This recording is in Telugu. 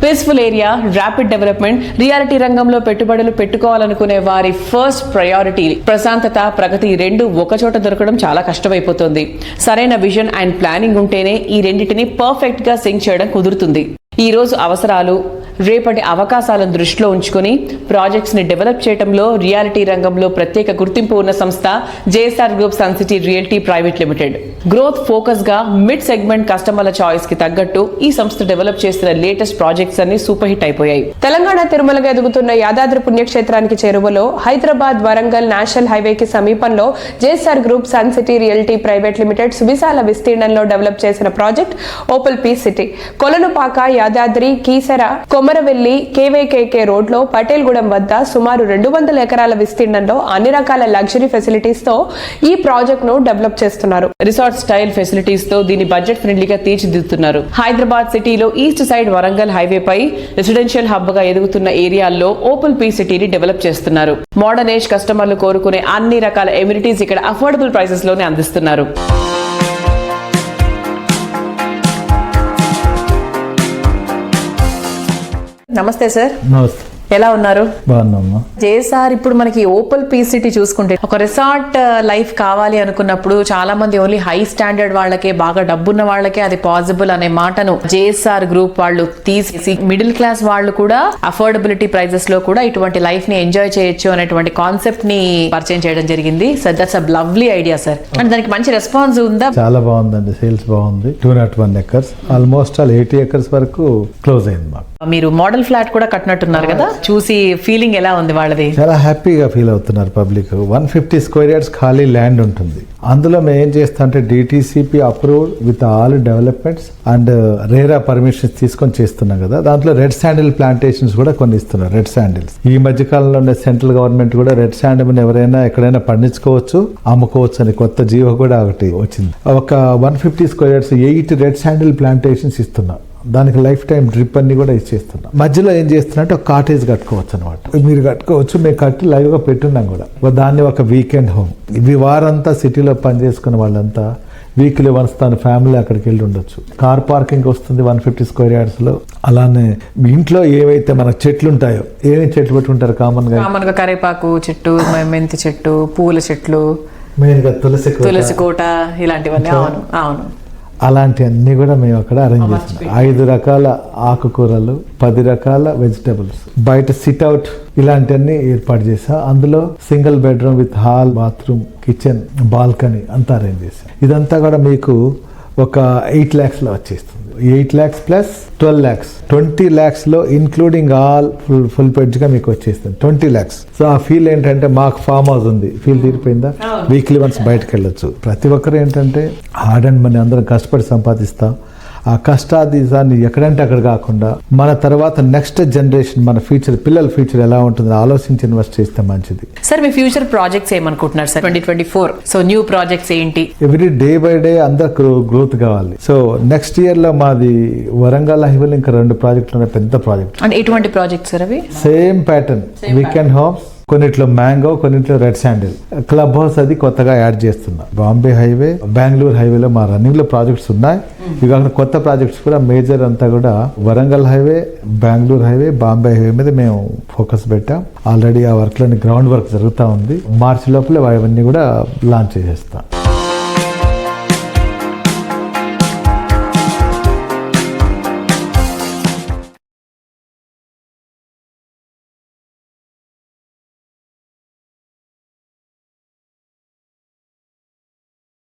Peaceful area, rapid development, reality రంగంలో పెట్టుబడులు పెట్టుకోవాలనుకునే వారి ఫస్ట్ ప్రయారిటీ ప్రశాంతత, ప్రగతి రెండు ఒకచోట దొరకడం చాలా కష్టమైపోతుంది. సరైన విజన్ అండ్ ప్లానింగ్ ఉంటేనే ఈ రెండింటిని పర్ఫెక్ట్ గా సింక్ చేయడం కుదురుతుంది. ఈ రోజు అవసరాలు, రేపటి అవకాశాలను దృష్టిలో ఉంచుకుని ప్రాజెక్ట్స్ ని డెవలప్ చేయడంలో రియాలిటీ రంగంలో ప్రత్యేక గుర్తింపు ఉన్న సంస్థ JSR group Sun City realty private limited. Growth focus గా మిడ్ సెగ్మెంట్ కస్టమర్ల చాయిస్ కి తగ్గట్టు ఈ సంస్థ డెవలప్ చేసిన లేటెస్ట్ ప్రాజెక్ట్స్ అన్ని సూపర్ హిట్ అయిపోయాయి. తెలంగాణ తిరుమలగా ఎదుగుతున్న యాదాద్రి పుణ్యక్షేత్రానికి చేరువలో హైదరాబాద్ వరంగల్ నేషనల్ హైవేకి సమీపంలో JSR group Sun City realty private limited సువిశాల విస్తీర్ణంలో డెవలప్ చేసిన project Opal P City. Kolanupaka, Yadadri, Keesara, Komaravelli, KYKK road లో పటేల్గూడెం వద్ద సుమారు 200 ఎకరాల విస్తీర్ణంలో అన్ని రకాల లగ్జరీ ఫెసిలిటీస్ తో ఈ ప్రాజెక్ట్ ను డెవలప్ చేస్తున్నారు. రిసార్ట్ స్టైల్ ఫెసిలిటీస్ తో దీన్ని బడ్జెట్ ఫ్రెండ్లీగా తీర్చిదిద్దుతున్నారు. హైదరాబాద్ సిటీలో ఈస్ట్ సైడ్ వరంగల్ హైవే పై రెసిడెన్షియల్ హబ్ గా ఎదుగుతున్న ఏరియాల్లో ఓపల్ పీ సిటీని డెవలప్ చేస్తున్నారు. మోడర్న్ ఏజ్ కస్టమర్లు కోరుకునే అన్ని రకాల ఎమ్యూనిటీస్ ఇక్కడ అఫోర్డబుల్ ప్రైసెస్ లోనే అందిస్తున్నారు. నమస్తే సార్. నమస్తే. ఎలా ఉన్నారు? బాగున్నామ్మా. జేఎస్ఆర్ ఇప్పుడు మనకి ఓపల్ పీ సిటీ చూసుకుంటే ఒక రిసార్ట్ లైఫ్ కావాలి అనుకున్నప్పుడు చాలా మంది ఓన్లీ హై స్టాండర్డ్ వాళ్ళకే, బాగా డబ్బున్న వాళ్ళకే అది పాసిబుల్ అనే మాటను జేఎస్ఆర్ గ్రూప్ వాళ్ళు తీసేసి మిడిల్ క్లాస్ వాళ్ళు కూడా అఫోర్డబిలిటీ ప్రైజెస్ లో కూడా ఇటువంటి లైఫ్ ని ఎంజాయ్ చేయొచ్చు అనేటువంటి కాన్సెప్ట్ ని పరిచయం చేయడం జరిగింది. So that's a lovely idea sir. And దానికి మంచి రెస్పాన్స్ ఉందా? చాలా బాగుందండి. సేల్స్ బాగుంది. 201 acres, ఆల్మోస్ట్ 80 acres వరకు క్లోజ్ అయింది మాకు. మీరు మోడల్ ఫ్లాట్ కూడా కట్టినట్టున్నారు కదా, చూసి ఫీలింగ్ ఎలా ఉంది వాళ్ళది? చాలా హ్యాపీగా ఫీల్ అవుతున్నారు పబ్లిక్. 150 square yards ఖాళీ ల్యాండ్ ఉంటుంది. అందులో మేము ఏం చేస్తాం అంటే DTCP approved with all developments and RERA permissions తీసుకొని చేస్తున్నాం కదా. దాంట్లో రెడ్ శాండిల్ ప్లాంటేషన్స్ కూడా కొన్ని ఇస్తున్నారు. రెడ్ శాండిల్స్ ఈ మధ్య కాలంలో ఉండే సెంట్రల్ గవర్నమెంట్ కూడా రెడ్ శాండిల్ ఎవరైనా ఎక్కడైనా పండించుకోవచ్చు, అమ్ముకోవచ్చు అని కొత్త జీవో కూడా ఒకటి వచ్చింది. ఒక 150 square yards 8 red sandal plantations ఇస్తున్నాం. దానికి లైఫ్ టైం డ్రిప్ అన్ని కూడా ఇచ్చేస్తున్నాం. మధ్యలో ఏం చేస్తున్నట్టు ఒక కాటేజ్ కట్టుకోవచ్చు అనమాట. మీరు కట్టుకోవచ్చు. మేము కట్టి లైవ్ గా పెట్టున్నాం కూడా. దాన్ని ఒక వీకెండ్ హోమ్. ఇవి వారంతా సిటీలో పనిచేసుకున్న వాళ్ళంతా వీక్లీ వన్స్ తన ఫ్యామిలీ అక్కడికి వెళ్ళి ఉండొచ్చు. కార్ పార్కింగ్ వస్తుంది 150 square yards లో. అలానే ఇంట్లో ఏవైతే మన చెట్లు ఉంటాయో, ఏమేమి చెట్లు పెట్టుకుంటారు కామన్ గా? కరేపాకు చెట్టు, మెంతి చెట్టు, పూల చెట్లు, మెయిన్ గా తులసి కోట, ఇలాంటివన్నీ. అవును అవును. అలాంటివన్నీ కూడా మేము అక్కడ అరేంజ్ చేస్తాం. 5 రకాల ఆకుకూరలు, 10 రకాల వెజిటబుల్స్, బయట సిట్అవుట్ ఇలాంటివన్నీ ఏర్పాటు చేసాం. అందులో single bedroom with hall, bathroom, kitchen, balcony అంతా అరేంజ్ చేసాం. ఇదంతా కూడా మీకు ఒక 8 lakhs లో వచ్చేస్తుంది. 8 lakhs ప్లస్ 12 lakhs, 20 lakhs లో ఇన్క్లూడింగ్ ఆల్ ఫుల్ పెడ్జ్ గా మీకు వచ్చేస్తుంది 20 lakhs. సో ఆ ఫీల్ ఏంటంటే మాకు ఫామ్ హౌస్ ఉంది, ఫీల్ తీరిపోయిందా, వీక్లీ వన్స్ బయటకు వెళ్ళొచ్చు. ప్రతి ఒక్కరు ఏంటంటే హార్డ్ అండ్ మనీ అందరం కష్టపడి సంపాదిస్తాం. ఆ కష్టాన్ని ఎక్కడంటే అక్కడ కాకుండా మన తర్వాత నెక్స్ట్ జనరేషన్, మన ఫ్యూచర్, పిల్లల ఫ్యూచర్ ఎలా ఉంటుంది ఆలోచించి ఇన్వెస్ట్ చేస్తే మంచిది. సార్ మీ ఫ్యూచర్ ప్రాజెక్ట్స్ ఏమనుకుంటున్నారు సార్ 2024? సో న్యూ ప్రాజెక్ట్స్ ఏంటి? ఎవ్రీ డే బై డే అందరు గ్రోత్ కావాలి. సో నెక్స్ట్ ఇయర్ లో మాది వరంగల్ హైవేలో ఇంకా 2 ప్రాజెక్టులు, పెద్ద ప్రాజెక్ట్. అంటే ఎటువంటి ప్రాజెక్ట్స్ సార్ అవి? సేమ్ ప్యాటర్న్, వీకెండ్ హోమ్స్, కొన్నిట్లో మ్యాంగో, కొన్నిట్లో రెడ్ శాండిల్. క్లబ్ హౌస్ అది కొత్తగా యాడ్ చేస్తున్నా. బాంబే హైవే, బెంగళూరు హైవేలో మా రన్నింగ్ లో ప్రాజెక్ట్స్ ఉన్నాయి. ఇవి కాకుండా కొత్త ప్రాజెక్ట్స్ కూడా మేజర్ అంతా కూడా Warangal highway, Bengaluru highway, Bombay highway మీద మేము ఫోకస్ పెట్టాం. ఆల్రెడీ ఆ వర్క్ లోని గ్రౌండ్ వర్క్ జరుగుతూ ఉంది. మార్చి లోపల అవన్నీ కూడా లాంచ్ చేసేస్తాం.